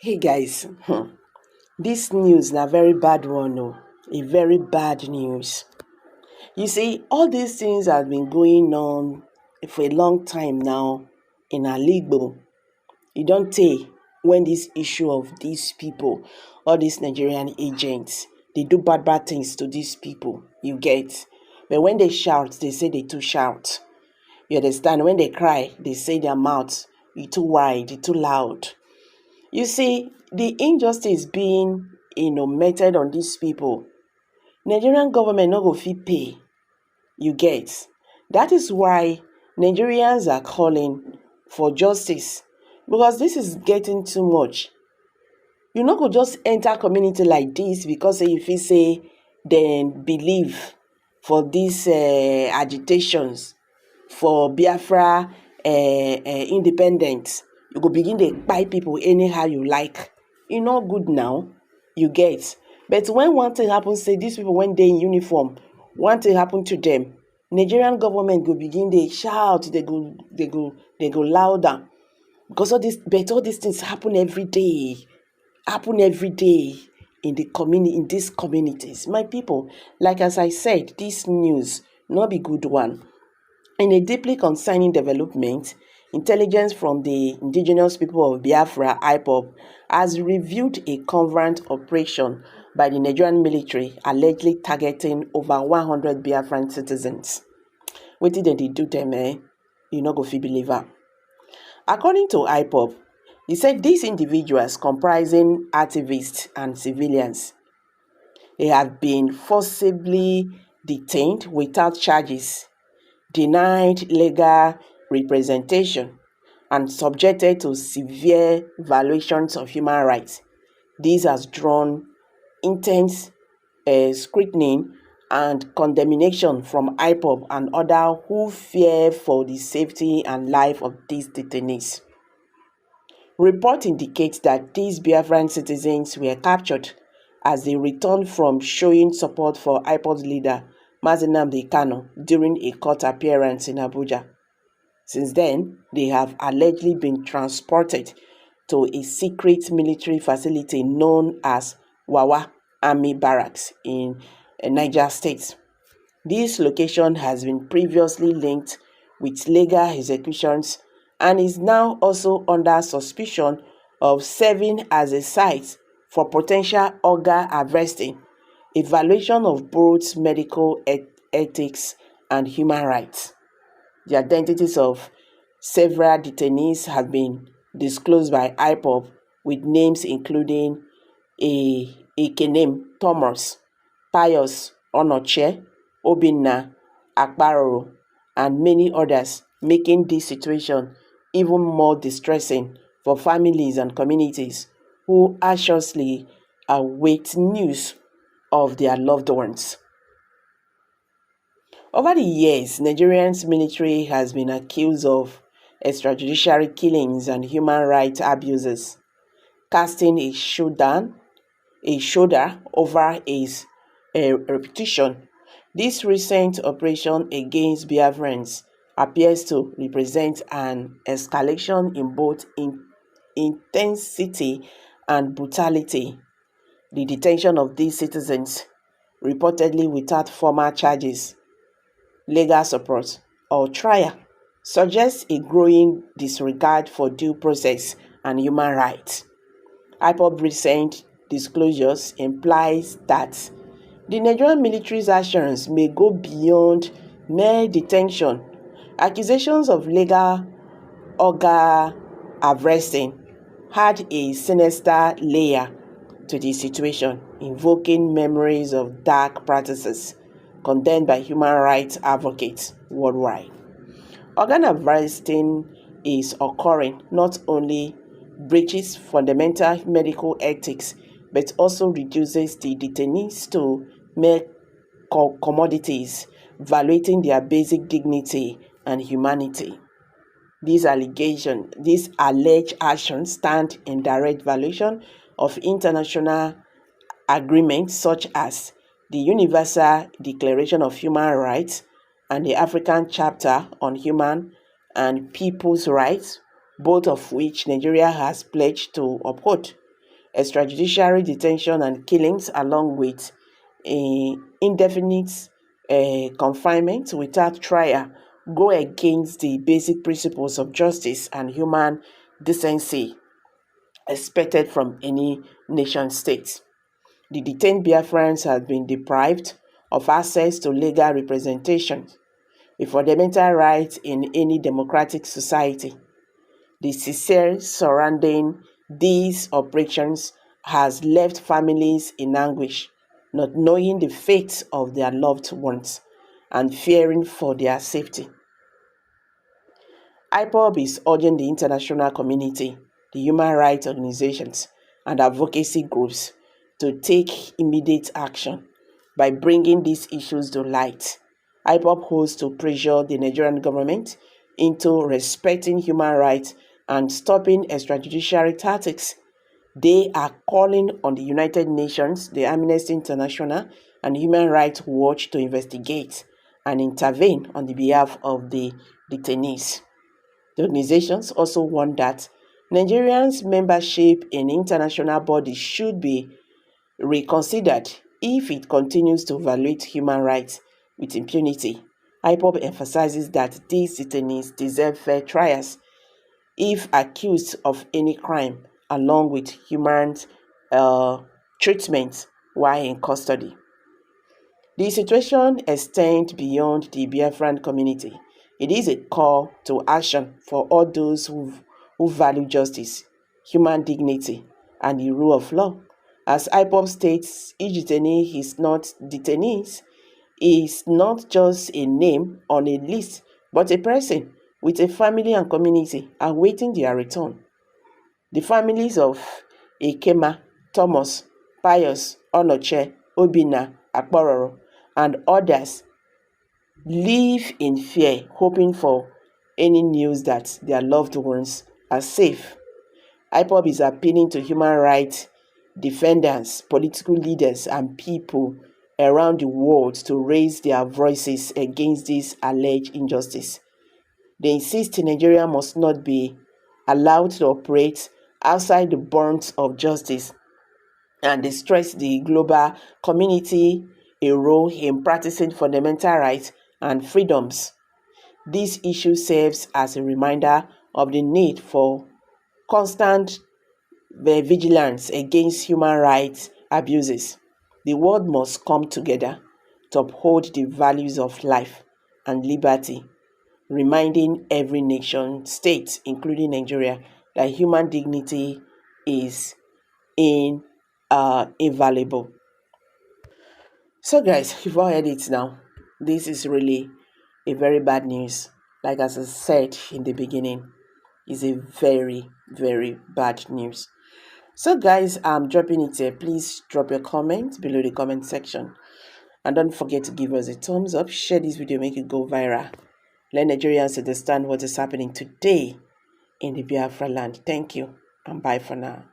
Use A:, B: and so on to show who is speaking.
A: Hey guys, this news na very bad one oh, a very bad news. You see, all these things have been going on for a long time now in our Igbo. E don tey when this issue of these people, all these Nigerian agents, they do bad things to these people, you get. But when they shout, they say they too shout. You understand? When they cry, they say their mouth e too wide, e too loud. You see, the injustice being meted on these people, Nigerian government no go fit pay, you get. That is why Nigerians are calling for justice, because this is getting too much. You no go just enter community like this because say you fit say dem believe for these agitations for Biafra independence. You go begin dey kpai people anyhow you like. E no good now, you get. But when one thing happen, say these people when dey in uniform, one thing happen to them, Nigerian government go begin dey shout, they go louder. Because all these things happen every day in the community, in these communities. My people, like as I said, this news no be good one. In a deeply concerning development, intelligence from the indigenous people of Biafra, IPOB, has revealed a covert operation by the Nigerian military allegedly targeting over 100 Biafran citizens. Wetin dem dey do them, you no go fit believe am. According to IPOB, he said these individuals comprising activists and civilians, they have been forcibly detained without charges, denied legal representation, and subjected to severe violations of human rights. This has drawn intense scrutiny and condemnation from IPOB and others who fear for the safety and life of these detainees. Report indicates that these Biafran citizens were captured as they returned from showing support for IPOB's leader, Nnamdi Kanu, during a court appearance in Abuja. Since then, they have allegedly been transported to a secret military facility known as Wawa Army Barracks in Niger State. This location has been previously linked with legal executions and is now also under suspicion of serving as a site for potential organ harvesting, a violation of both medical ethics and human rights. The identities of several detainees have been disclosed by IPOB, with names including Ekenem Thomas, Pius Onoche, Obinna Akparo, and many others, making this situation even more distressing for families and communities who anxiously await news of their loved ones. Over the years, Nigeria's military has been accused of extrajudicial killings and human rights abuses, casting a shoulder over its reputation. This recent operation against Biafrans appears to represent an escalation in both intensity and brutality. The detention of these citizens, reportedly without formal charges, legal support, or trial, suggests a growing disregard for due process and human rights. IPOB recent disclosures implies that the Nigerian military's actions may go beyond mere detention. Accusations of legal organ harvesting had a sinister layer to the situation, invoking memories of dark practices condemned by human rights advocates worldwide. Organ harvesting is occurring not only breaches fundamental medical ethics, but also reduces the detainees to mere commodities, violating their basic dignity and humanity. These alleged actions stand in direct violation of international agreements such as the Universal Declaration of Human Rights and the African Charter on Human and People's Rights, both of which Nigeria has pledged to uphold. extrajudicial detention and killings, along with indefinite confinement without trial, go against the basic principles of justice and human decency expected from any nation state. The detained Biafrans have been deprived of access to legal representation, a fundamental right in any democratic society. The sincere surrounding these operations has left families in anguish, not knowing the fate of their loved ones and fearing for their safety. IPOB is urging the international community, the human rights organizations, and advocacy groups to take immediate action by bringing these issues to light. IPOB hopes to pressure the Nigerian government into respecting human rights and stopping extrajudicial tactics. They are calling on the United Nations, the Amnesty International, and Human Rights Watch to investigate and intervene on the behalf of the detainees. The organizations also warn that Nigerians' membership in international bodies should be reconsidered if it continues to violate human rights with impunity. IPOB emphasizes that these detainees deserve fair trials if accused of any crime, along with human treatment while in custody. The situation extends beyond the Biafran community. It is a call to action for all those who value justice, human dignity, and the rule of law. As IPOB states, each detainee is not just a name on a list, but a person with a family and community awaiting their return. The families of Ekema, Thomas, Pius, Onoche, Obina, Akpororo, and others live in fear, hoping for any news that their loved ones are safe. IPOB is appealing to human rights defenders, political leaders, and people around the world to raise their voices against this alleged injustice. They insist Nigeria must not be allowed to operate outside the bounds of justice, and they stress the global community a role in practicing fundamental rights and freedoms. This issue serves as a reminder of the need for constant vigilance against human rights abuses. The world must come together to uphold the values of life and liberty, reminding every nation state, including Nigeria, that human dignity is invaluable. So guys, you've all heard it now. This is really a very bad news. Like as I said in the beginning, is a very, very bad news. So guys, I'm dropping it here. Please drop your comment below the comment section. And don't forget to give us a thumbs up. Share this video, make it go viral. Let Nigerians understand what is happening today in the Biafra land. Thank you and bye for now.